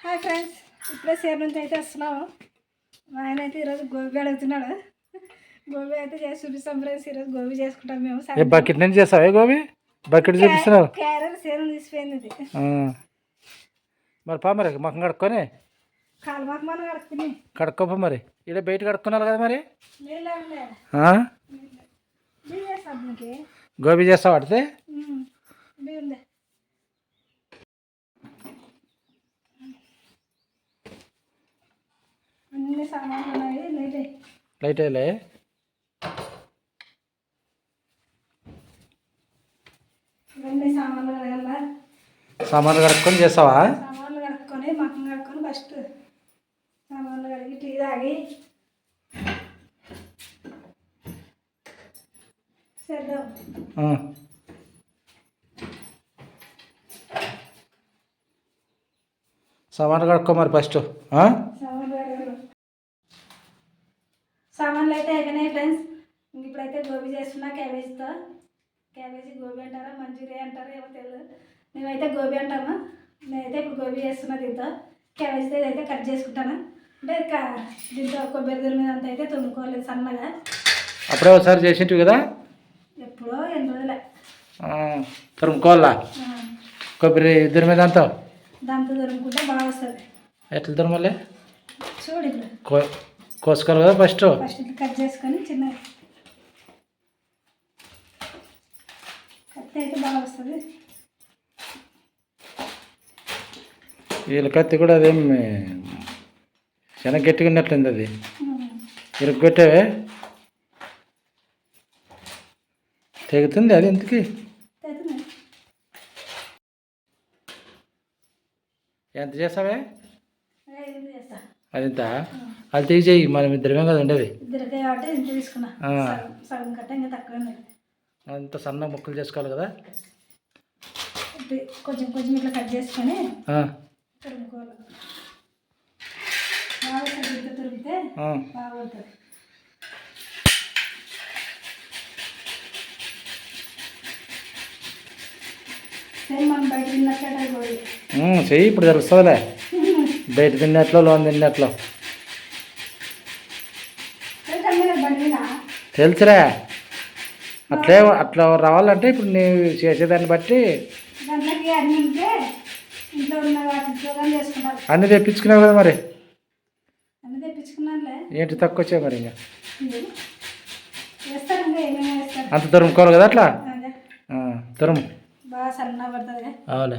Hi friends, ఇప్పుడే share నుంచి అయితే వస్తున్నాము. మా ఆయన అయితే ఈరోజు గోబీ అడుగుతున్నాడు. గోబీ అయితే చేసి చూపిస్తాం ఫ్రెండ్స్. ఈరోజు గోబీ చేసుకుంటాం మేము. బకెట్ నుంచి చేస్తావా గోబీ? బకెట్ చూపిస్తున్నావు? క్యారెట్ సేర్ తీసిపోయింది ఇది. మరి పా మరి మొఖం కడుక్కొని కాలు మాకు మనం కడుక్కోపా మరి. ఇక్కడ బయట కడుక్కున్నారు కదా మరి. గోబీ చేస్తావు అడితే అన్ని సామాన్లు ఉన్నాయి. లైట్ వేయలే. సామాన్లు కడుక్కొని చేస్తావా? సామాన్లు కడుక్కొని మక్కం కడుక్కొని ఫస్ట్ సామాన్లు కడిగి టీ తాగి చేద్దాం. సామాన్లు కడుక్కో మరి ఫస్ట్. సామాన్లు అయితే అయిపోయినాయి ఫ్రెండ్స్. ఇప్పుడైతే గోబీ చేస్తున్నా క్యాబేజీతో. క్యాబేజీ గోబీ అంటారా మంచూరియా అంటారా ఏమో తెలియదు. మేమైతే గోబీ అంటాము. నేనైతే ఇప్పుడు గోబీ చేస్తున్నా. దీంతో క్యాబేజీతో ఇదైతే కట్ చేసుకుంటాను. అంటే దీంతో కొబ్బరి దూరం మీద అంతా అయితే తుమ్ముకోలేదు సన్నగా. అప్పుడే ఒకసారి చేసింటివి కదా? ఎప్పుడో 8 రోజులే తురుముకోవాలా కొబ్బరి దూరం మీద అంతా? దాంతో తురుముకుంటే బాగా వస్తుంది. ఎట్లా తురమాలి చూడు. ఇప్పుడు కోసుకోవాలి కదా ఫస్ట్ ఇట్లా కట్ చేసుకొని చిన్నగా కత్తి అయితే బాగా వస్తుంది. వీళ్ళ కత్తి కూడా అదేం చాలా గట్టిగా ఉన్నట్లుంది. అది ఇరుగ్గొట్టావే తెగుతుంది. అది ఎందుకు ఎంత చేస్తావే? అది ఎంత? అది తీసేయి. మనం ఇద్దరమే కదా ఉండేది. అంత సన్న ముక్కలు చేసుకోవాలి కదా. కొంచెం కొంచెం ఇట్లా కట్ చేసుకొని తురుముకోవాలి. బాగా తురిమితే బాగుంటుంది. మనం బయట తిన్నట్లే చెయ్యి. ఇప్పుడు తెలుస్తుందిలే బయట తిన్నట్లో లోన్ తిన్నట్లో. తెలుసురా. అట్లా రావాలంటే ఇప్పుడు నీవు చేసేదాన్ని బట్టి అన్నీ తెప్పించుకున్నావు కదా మరి. ఏంటి తక్కువ వచ్చాయి మరి? ఇంకా అంత తురుముకోవాలి కదా అట్లా. తురుము అవులే.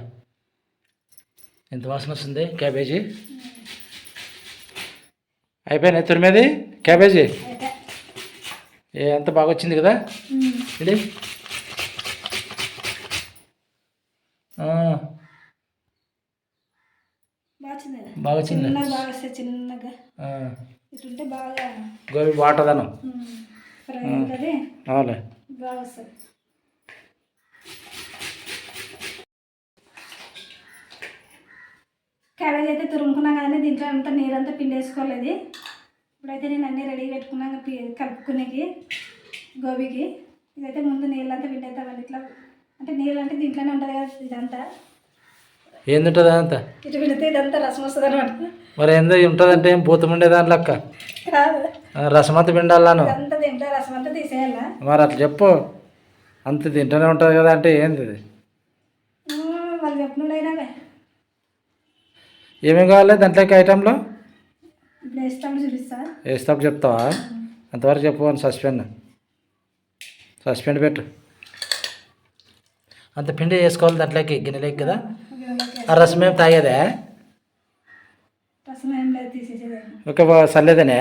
ఎంత వాసన వస్తుంది. క్యాబేజీ అయిపోయినాయి. తురిమేది క్యాబేజీ ఎంత బాగా వచ్చింది కదా. ఇది బాగా వచ్చింది. గోబీ బాగుంటుందను. అవులే. క్యాబేజ్ అయితే తురుముకున్నాం కదండి. దీంట్లో అంతా నీరంతా పిండేసుకోలేదు. ఇప్పుడైతే నేను అన్నీ రెడీ పెట్టుకున్నాను కలుపుకునేకి గోబీకి. ఇదైతే ముందు నీళ్ళంతా పిండేస్తామండి. ఇట్లా అంటే నీళ్ళు అంటే దీంట్లోనే ఉంటుంది కదా. ఇదంతా ఏంది అంతా ఇటు పిండితే ఇదంతా రసం వస్తుంది అనమాట. మరి ఏందో ఉంటుందంటే ఏం పూతం ఉండే దాని లెక్క కాదు. రసం అంతా పిండాలను. అంతా తింటా రసం అంతా తీసేయాలా. మరి అట్లా చెప్పు. అంత తింటూనే ఉంటుంది కదా అంటే ఏంది? వాళ్ళు చెప్పినైనా ఏమేమి కావాలి దాంట్లోకి ఐటెంలో? ఇప్పుడు వేస్తాము చూపిస్తా. వేస్తాపు చెప్తావా? అంతవరకు చెప్పు. సస్పెండ్ పెట్టు. అంత పిండి వేసుకోవాలి దాంట్లోకి గిన్నెలోకి కదా. ఆ రసం ఏం తాగేదే? ఒక చల్లేదనే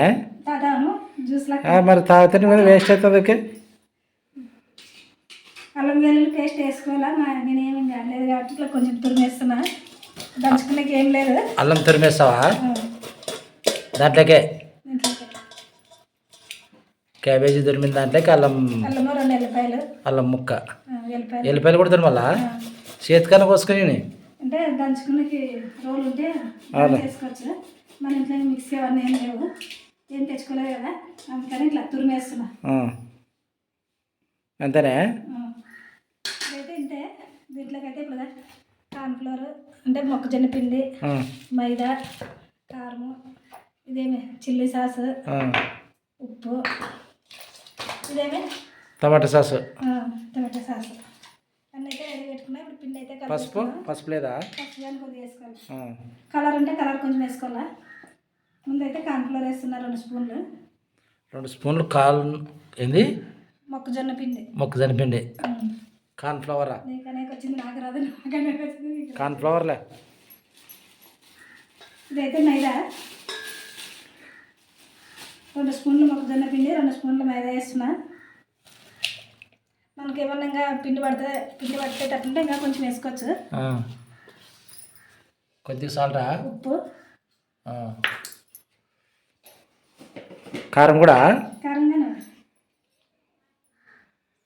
మరి తాగితే మీద వేస్ట్ అవుతుంది. ఓకే. అల్లం వెల్లుల్లి పేస్ట్ వేసుకోవాలా. నేనేమి లేదు కాబట్టి ఇట్లా కొంచెం తురిమేస్తున్నా. దంచుకునేకి ఏం లేదు. అల్లం తురిమేస్తావా దాంట్లోకే? క్యాబేజీ తురిమిన దాంట్లోకి అల్లం 2 ఎల్లిపాయలు అల్లం ముక్క ఎల్లిపాయలు కూడా తురిమల్లా చేతికన్నా కోసుకొని అంటే దంచుకునేకి రోలు ఉంటే చేసుకోవచ్చు. మన ఇంట్లో మిక్సీ అవన్నీ ఏం లేవు. ఏం తెచ్చుకోలేదు కదా, అందుకని ఇట్లా తురిమేస్తున్నా. అంతేనే. ఇదైతే ఇంతే. దీంట్లోకి అయితే ఇప్పుడు కార్న్ఫ్లోర్ అంటే అంటే మొక్కజొన్న పిండి, ఆ, మైదా, కారము, ఇదేమి చిల్లీ సాస్, ఆ. ఉప్పు, ఇదేమి టమాటా సాసు, టమాటా సాస్ అన్నీ అయితే రెడీ పెట్టుకున్నా. ఇప్పుడు పిండి అయితే పసుపు పసుపు లేదా? పసుపు కానీ కొద్దిగా వేసుకోవాలి. ఆ. కలర్ అంటే కలర్ కొంచెం వేసుకోవాలా. ముందైతే కార్న్ఫ్లోర్ వేస్తున్నా 2 స్పూన్లు. 2 స్పూన్లు కాల్ ఏంది? మొక్కజొన్న పిండి. మొక్కజొన్న పిండి. కార్న్ఫ్లవరా? నీకు అనేక వచ్చింది, నాకు రాదు. నాకు అనేక వచ్చింది, నీకు రాదు. కార్న్ఫ్లవర్లే. ఇదైతే మైదా 2 స్పూన్లు మొక్కజొన్న పిండి, 2 స్పూన్లు మైదా వేస్తున్నా. మనకి ఏమన్నా ఇంకా పిండి పట్టేటట్టుంటే ఇంకా కొంచెం వేసుకోవచ్చు. కొద్దిగా సాల్టా? ఉప్పు, కారం కూడా?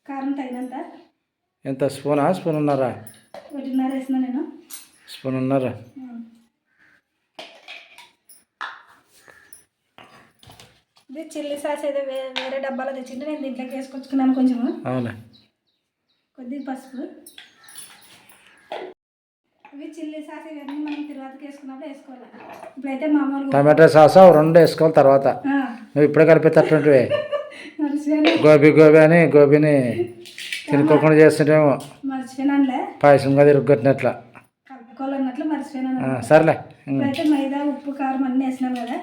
కారం తగినంత. ఎంత స్పూనా? స్పూనున్నారా? 1.5 వేసిన నేను. స్పూనున్నారా? ఇది చిల్లీ సాస్ ఏదో వేరే డబ్బాలో తెచ్చింటే నేను దీంట్లోకి వేసుకొచ్చుకున్నాను కొంచెము. అవునా? కొద్దిగా పసుపు. ఇవి చిల్లీ సాస్ ఇవన్నీ మనం తర్వాతకి వేసుకున్నప్పుడు వేసుకోవాలి. ఇప్పుడైతే మామూలుగా టమాటా సాస్ 2 వేసుకోవాలి తర్వాత. నువ్వు ఇప్పుడే కలిపేటటువంటివి గోబీ అని గోబీని తినుకోకుండా చేస్తుంటేమో మర్చిపోయినానులే. పాయసంగా తిరుగొట్టినట్ల కలుపుకోవాలన్నట్లు మర్చిపోయినాను. సర్లే. ఇప్పుడైతే మైదా, ఉప్పు, కారం అన్నీ వేసినాం కదా.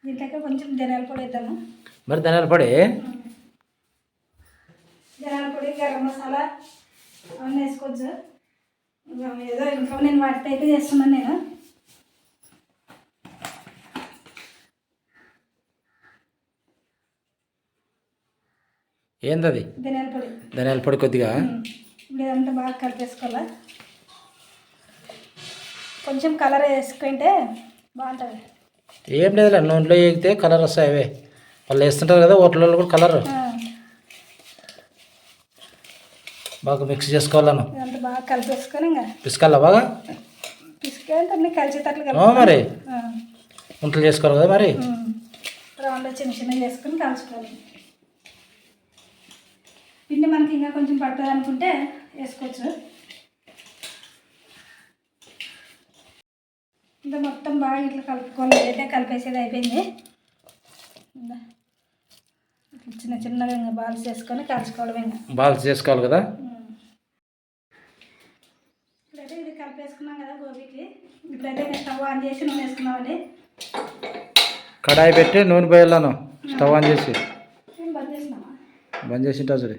దీంట్లోకి కొంచెం ధనియాల పొడి వేద్దాము. మరి ధనియాల పొడి? ధనియాల పొడి, గరం మసాలా అవన్నీ వేసుకోవచ్చు. ఏదో ఇంట్లో నేను వాటితో అయితే చేస్తున్నాను నేను. ఏందది? ధనియాల పొడి. ధనియాల పొడి కొద్దిగా. ఇప్పుడు ఇదంతా బాగా కలిపేసుకోవాలా. కొంచెం కలర్ వేసుకుంటే బాగుంటుంది. ఏం లేదులే, నూనెలో వేగితే కలర్ వస్తాయి. అవే వాళ్ళు వేస్తుంటారు కదా హోటల్లో కూడా కలర్. బాగా మిక్స్ చేసుకోవాలను. ఇదంతా బాగా కలిపేసుకొని ఇంకా పిసుకాలా బాగా? పిసుకంటే అన్నీ కలిసేటట్లు మరి వంటలు చేసుకోవాలి కదా మరి. రౌండ్లో చిన్న చిన్నగా చేసుకొని కాల్చుకోవాలి. పిండి మనకి ఇంకా కొంచెం పడుతుంది అనుకుంటే వేసుకోవచ్చు. ఇంకా మొత్తం బాగా ఇట్లా కలుపుకోవాలి. అయితే కలిపేసేది అయిపోయింది. చిన్న చిన్నగా ఇంకా బాల్స్ చేసుకొని కాల్చుకోవడం. ఇంకా బాల్స్ చేసుకోవాలి కదా. ఇప్పుడైతే ఇది కలిపేసుకున్నాం కదా గోబీకి. ఇప్పుడైతే ఇంకా స్టవ్ ఆన్ చేసి నూనె వేసుకున్నామండి. కడాయి పెట్టి నూనె పోయాలను. స్టవ్ ఆన్ చేసి బంద్ చేసినామా? బంద్ చేసి ఉంటా చూడు.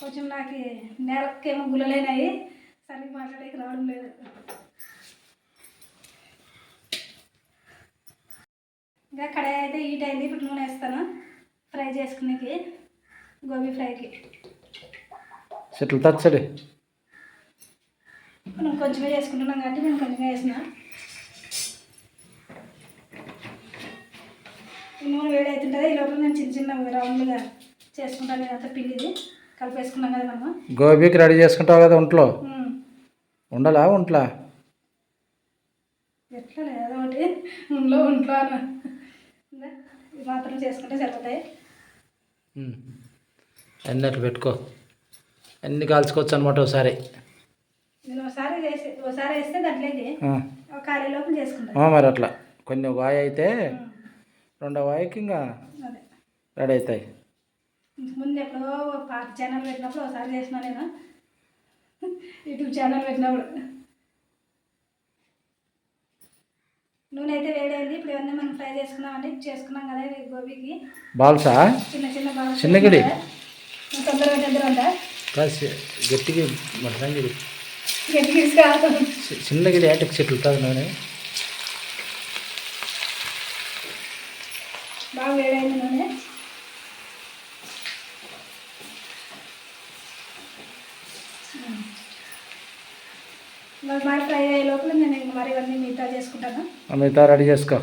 కొంచెం నాకు నేలకేమో గుల్లలేనాయి, సరిగ్గా మాట్లాడేకి రావడం లేదు. ఇంకా కడాయి అయితే హీట్ అయింది. ఇప్పుడు నూనె వేస్తాను ఫ్రై చేసుకునేకి, గోబీ ఫ్రైకి. చెట్లు తచ్చడి మనం కొంచెమే చేసుకుంటున్నాం కాబట్టి నేను కొంచెమే వేసిన. ఈ నూనె వేడి అవుతుంటుంది. ఈ లోపల నేను చిన్న చిన్న రౌండ్లుగా చేసుకుంటాను. ఇదంతా పిండిది కలిపేసుకున్నాం కదా మనం. గోబీకి రెడీ చేసుకుంటావు కదా ఒంట్లో? ఉండాలా ఒంట్లో? ఎట్లా లేదా ఒకటి ఇంట్లో ఇవి మాత్రం చేసుకుంటే సరిపోతాయి. అన్నీ అట్లా పెట్టుకో, అన్నీ కాల్చుకోవచ్చు అనమాట ఒకసారి. నేను ఒకసారి వేస్తే దాంట్లోకి ఒక ఖాళీ లోపల చేసుకుంటాను. మరి అట్లా కొన్ని వాయి అయితే 2వ వాయికి ఇంకా అదే రెడీ అవుతాయి. ముందు ఎప్పుడో పాత ఛానల్ పెట్టినప్పుడు ఒకసారి చేసిన నేను, యూట్యూబ్ ఛానల్ పెట్టినప్పుడు. నూనె అయితే వేడైంది. ఇప్పుడు ఇవన్నీ మనం ఫ్రై చేసుకున్నాం కదా ఇది గోబీకి. బాల్సా? చిన్న చిన్న బాల్స్. చిన్న గిడి తొందరగా దగ్గర గట్టిగా మటన్ గిడి. గట్టిగా చిన్న గిడి అంటే చెట్లు కాదు. నూనె బాగా వేడైంది నూనె. మరి ఫ్రై అయ్యే లోపల నేను ఇంక మరి ఇవన్నీ మిగతా చేసుకుంటాను. మిగతా రెడీ చేసుకో.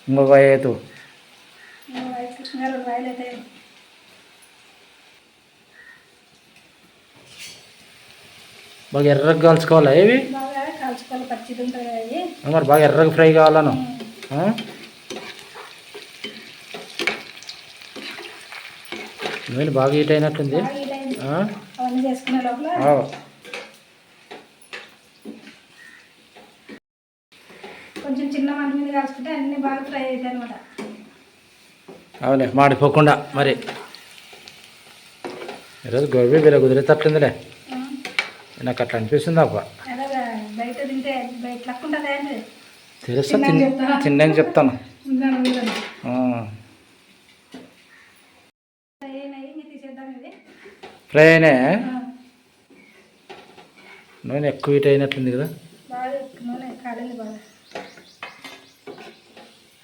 ఇంకొక వాయి అవుతూ 2 వాయిలు అయితే బాగా ఎర్రగా కాల్చుకోవాలా? ఏవి బాగా కాల్చుకోవాలి. పచ్చిది ఉంటుంది కదా అది. మరి బాగా ఎర్రగా ఫ్రై కావాలను. నూనె బాగా హీట్ అయినట్టుంది. అవన్నీ చేసుకునే లోపల వేసుకుంటే అన్నీ బాగా ఫ్రై అవుతాయి అనమాట. అవులే మాడిపోకుండా. మరి ఈరోజు గోబీ వేరే కుదిరేటట్లుందిలే, నాకు అట్లా అనిపిస్తుంది అబ్బా. అలాగా బయట తింటే బయట లెక్క ఉంటుందా అండి? తెలుసా తిన్నాక చెప్తాను. తీసేద్దాం ఇది. ఫ్రై అయినా నూనె ఎక్కువ హీట్ అయినట్లుంది కదా. బాగా నూనె కాలింది బాగా.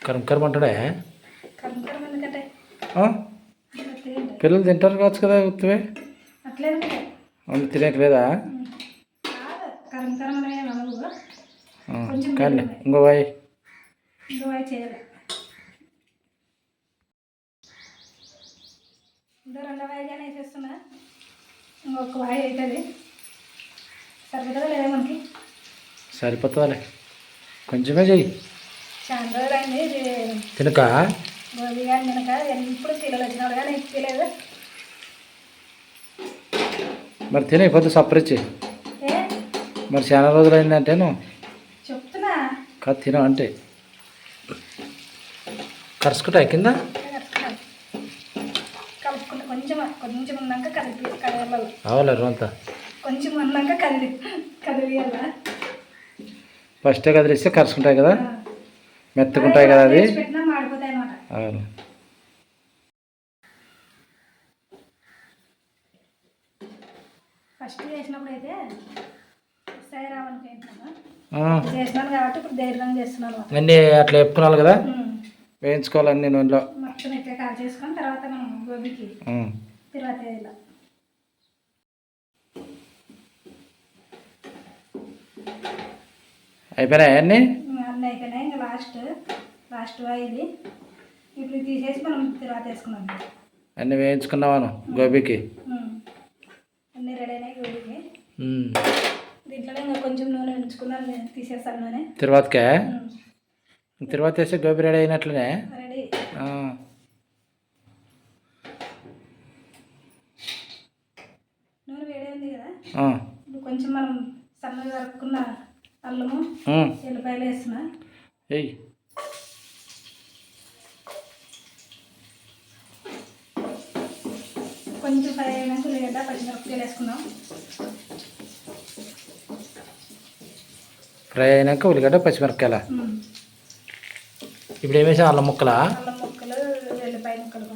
కరం కరం అంటాడే. కరం కరం ఎందుకంటే పిల్లలు తింటారు కావచ్చు కదా ఉత్తివే. అట్లేదు అవును, తినేయట్లేదా? కరం కరం అనే కొంచెం కానీ ఇంకో వాయి చేయాలి. రెండో వాయిగానే వేసేస్తున్నా. ఇంకొక వాయి అవుతుంది. సరిపోతుందా లేదా మనకి? సరిపోతుందిలే, కొంచెమే చెయ్యి. చాలా రోజులు అయింది ఇది తినక. గోబీ కానీ తినక. ఎప్పుడు పిల్లలు వచ్చినప్పుడు కానీ తెలియదు. మరి తినే పొద్దు సపరిచ్చి. ఏ మరి చాలా రోజులు అయిందంటే నువ్వు చెప్తున్నా కాదు తిన అంటే కరుచుకుంటా కింద కలుపుకుంటే కొంచెం కొంచెం ఉన్నాక కదిలియాలి. అవలే రోజంతా కొంచెం ఉన్నాక కదిలియాల. ఫస్టే కదిలిస్తే కరుచుకుంటాయి కదా, మెత్తకుంటాయి కదా అది. పెట్టినా మాడిపోతాయి అన్నమాట. అవును. ఫస్ట్ చేసినప్పుడు అయితే వస్తాయి రావనుకుంటున్నాను. చేసినాను కాబట్టి ఇప్పుడు ధైర్యంగా చేస్తున్నాను. అన్నీ అట్లా చెప్పుకున్నాను కదా, వేయించుకోవాలి అన్ని నూనెలో. మొత్తం ఇట్లా కాల్ చేసుకొని తర్వాత మనం గోబీకి తర్వాత ఇలా అయిపోయినాయి అన్నీ. అన్నీ అయిపోయినాయి. ఇంకా లాస్ట్ ఇది ఇప్పుడు తీసేసి మనం తర్వాత వేసుకున్నాం. అన్నీ వేయించుకున్నావాను గోబీకి. అన్నీ రెడీ అయినాయి గోబీకి. దీంట్లోనే ఇంకా కొంచెం నూనె ఉంచుకున్నాను, తీసేస్తాను నూనె. తర్వాతకే తర్వాత వేస్తే గోబీ రెడీ అయినట్లనే. రెడీ. నూనె వేడి ఉంది కదా, ఇప్పుడు కొంచెం మనం సన్నగా కలుపుకున్న అల్లము ఎల్లిపాయలు వేస్తున్నా. ఏయ్ కొంచెం ఫ్రై అయినాక ఉల్లిగడ్డ పచ్చిమిరపకాయలు వేసుకున్నాం. ఫ్రై అయినాక ఉల్లిగడ్డ పచ్చిమిరపకాయల. ఇప్పుడు ఏం వేసాం? అల్లం ముక్కలా? అల్లం ముక్కలు, ఎల్లిపాయ ముక్కలు.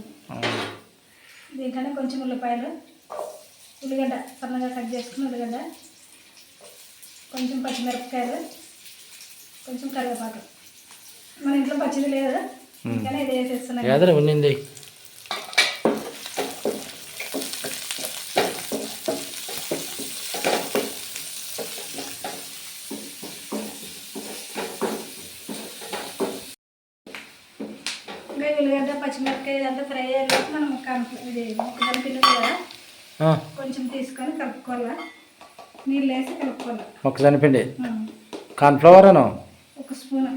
దీంట్లోనే కొంచెం ఉల్లిపాయలు, ఉల్లిగడ్డ సన్నగా కట్ చేసుకుని ఉల్లిగడ్డ, కొంచెం పచ్చిమిరపకాయలు, కొంచెం కరివేపాకు. మన ఇంట్లో పచ్చిది లేదు కానీ ఇది వేసేస్తున్నాను. ఏదైనా ఉన్నింది. ఇంకా ఉల్లిగడ్డ పచ్చిమిరపకాయ ఇదంతా ఫ్రై అయ్యాక మనం ఇది మొక్కజొన్న పిండి కదా కొంచెం తీసుకొని కలుపుకోవాలా. నీళ్ళు వేసి కలుపుకోవాలి. మొక్కజొన్న పిండి కార్న్ఫ్లవర్ అను 1 స్పూన్.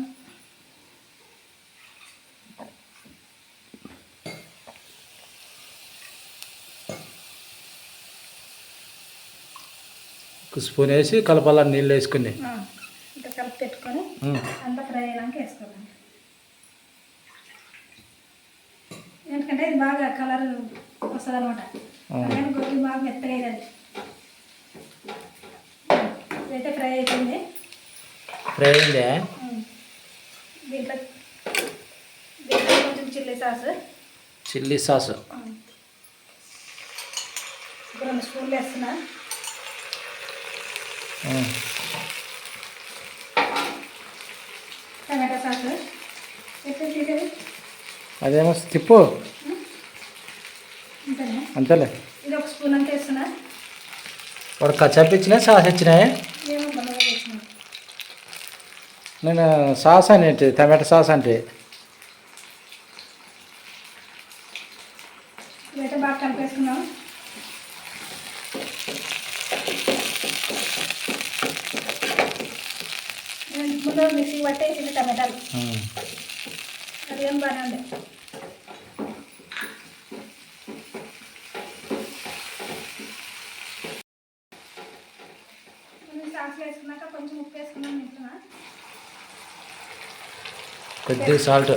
స్పూన్ వేసి కలపాల, నీళ్ళు వేసుకుని ఇంకా కలిపి పెట్టుకొని అంతా ఫ్రై అయ్యాక వేసుకోవాలి. ఎందుకంటే ఇది బాగా కలర్ వస్తుంది అనమాట. అలాగే గోబీ బాగా మెత్తగా అయ్యేది. ఇదైతే ఫ్రై అయిపోయింది. ఫ్రై అయిందే. దీంట్లో కొంచెం చిల్లీ సాస్ 2 స్పూన్లు వేస్తున్నా. టమాటా సాస్ తీసేది అదేమో తిప్పు. అంతేలే. ఇది 1 స్పూన్ అంతా వేస్తున్నా. వాడు కచ్చప్ ఇచ్చినా సాస్ ఇచ్చినాయే. ఏమో బలగా వేసిన నేను సాస్ అనేటి టమాటా సాస్ అంటే. ఇదైతే బాగా కలిపేసుకున్నాం. ముందు మిక్సీ పట్టేసి టమాటాలు అదేం బాగానే ఉంది. సాస్ వేసుకున్నాక కొంచెం ఉప్పు వేసుకున్నాం. కొద్దిగా సాల్ట్.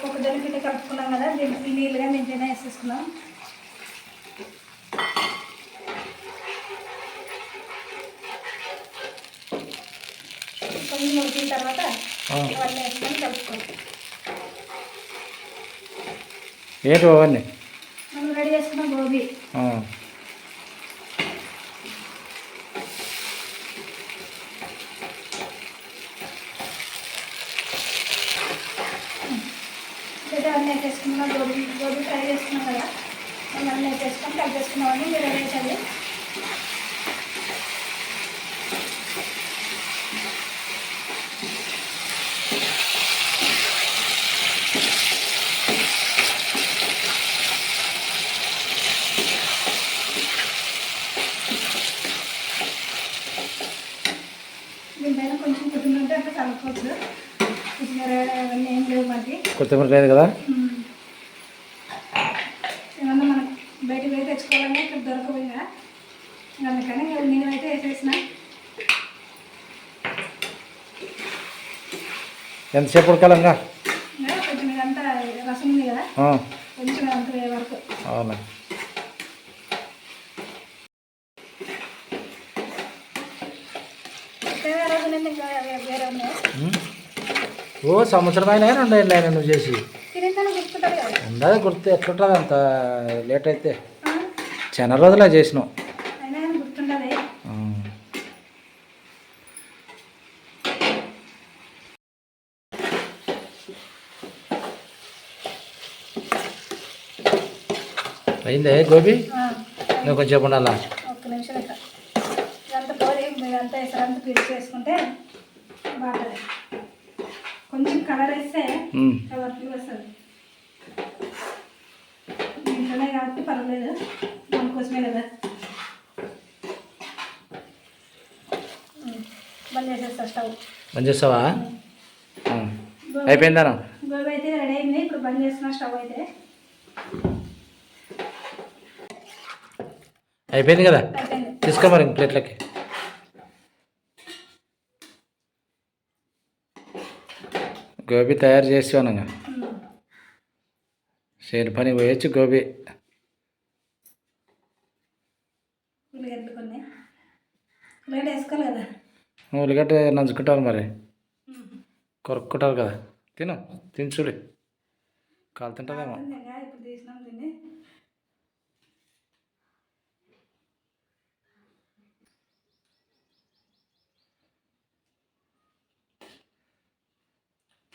మొక్కజొన్న పిండి కలుపుకున్నాం కదా, దీనికి నీళ్ళుగా నింపైనా వేసేసుకున్నాం. కొంచెం ఉడికిన తర్వాత అవన్నీ వేసుకొని కలుపుకోవాలి. ఏంటి అవన్నీ మనం రెడీ చేసుకున్న గోబీ. అయితే అన్నీ వేసేసుకున్నాం. గోబీ ఫ్రై చేసుకున్నాం కదా, మనం అన్నీ వేసేసుకొని కలిపేసుకున్నామని మీరు రెడీ అవుతుంది. దీనిపైన కొంచెం కొద్దిగా ఉంటే అట్లా కలుపుకోవచ్చు. కొత్తిమీర అవన్నీ ఏం లేవు మనకి. కొత్తిమీర లేదు కదా. ఏమన్నా మనం బయటకు పోయి తెచ్చుకోవాలన్నా ఇక్కడ దొరకవు. అందుకని నేనైతే వేసేసిన. ఎంతసేపు ఉడకాలంగా? కొంచెం ఇదంతా రసం ఉంది కదా, కొంచెం అంత వరకు. అవునా. వేరే ఉన్నాయి. ఓ సంవత్సరం అయినా 2 ఏళ్ళు అయినా నువ్వు చేసి తినేదాన్ని గుర్తుంటుంది కదా. ఉండదు గుర్తు. ఎట్లుంటుంది అంత లేట్ అయితే? చాలా రోజులే చేసినావు. అయినా గుర్తుంటుంది. అయిందే గోబీ? నువ్వు కొంచెం ఉండాలా? ఒక్క నిమిషం ఇట్లా ఇదంతా పోయి మీరంతా వేసారంతా పిడిచి వేసుకుంటే బాగుంటుంది. కొంచెం కలర్ వేస్తే కలర్ఫుల్ వస్తుంది. ఇంట్లోనే కాబట్టి పర్వాలేదు, దానికోసమే కదా. బంద్ చేసేస్తా స్టవ్. బంద్ చేస్తావా? అయిపోయిందా? గోబీ అయితే రెడీ అయింది. ఇప్పుడు బంద్ చేస్తున్నా స్టవ్ అయితే. అయిపోయింది కదా, అయిపోయింది. తీసుకో మరి ప్లేట్లకి. గోబీ తయారు చేసి అనగా చేను పని పోయొచ్చు. గోబీ ఉల్లిగడ్డలు కొన్ని ఉల్లిగడ్డ వేసుకోవాలి కదా. ఉల్లిగడ్డ నంచుకుంటారు మరి, కొరుక్కుంటారు కదా. తిని చూడు, కాలుతుంటుందేమో. ఇప్పుడు తీసినాం తిని.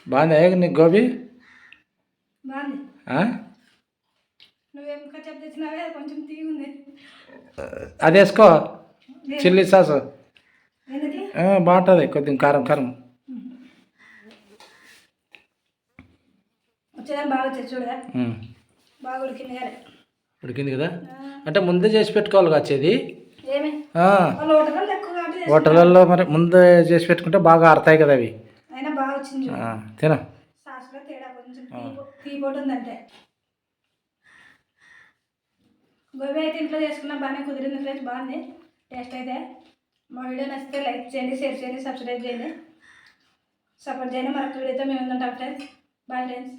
బాగుంది నీకు గోబీ? బాగుంది. నువ్వేం కచ్చప్ తెచ్చినావే, కొంచెం తీగుంది. అది వేసుకో, చిల్లీ సాస్ ఎందుకు బాగుంటుంది. కొద్దిగా కారం కారం వచ్చేదాన్ని బాగా వచ్చేది చూడదా. బాగా ఉడికింది కదా. ఉడికింది కదా అంటే ముందే చేసి పెట్టుకోవాలి వచ్చేది. ఏమి హోటళ్ళల్లో మరి ముందే చేసి పెట్టుకుంటే బాగా ఆడతాయి కదా అవి. అయినా బాగా వచ్చింది. తిన సాస్లో తేడా కొంచెం తీపోటు ఉందంటే. గోబీ అయితే ఇంట్లో చేసుకున్నా బాగానే కుదిరింది ఫ్రెండ్స్. బాగుంది టేస్ట్ అయితే. మా వీడియో నచ్చితే లైక్ చేయండి, షేర్ చేయండి, సబ్స్క్రైబ్ చేయండి, సపోర్ట్ చేయండి. మరొక వీడియోతో మేము ఉంటాం ఫ్రెండ్స్. Bye friends.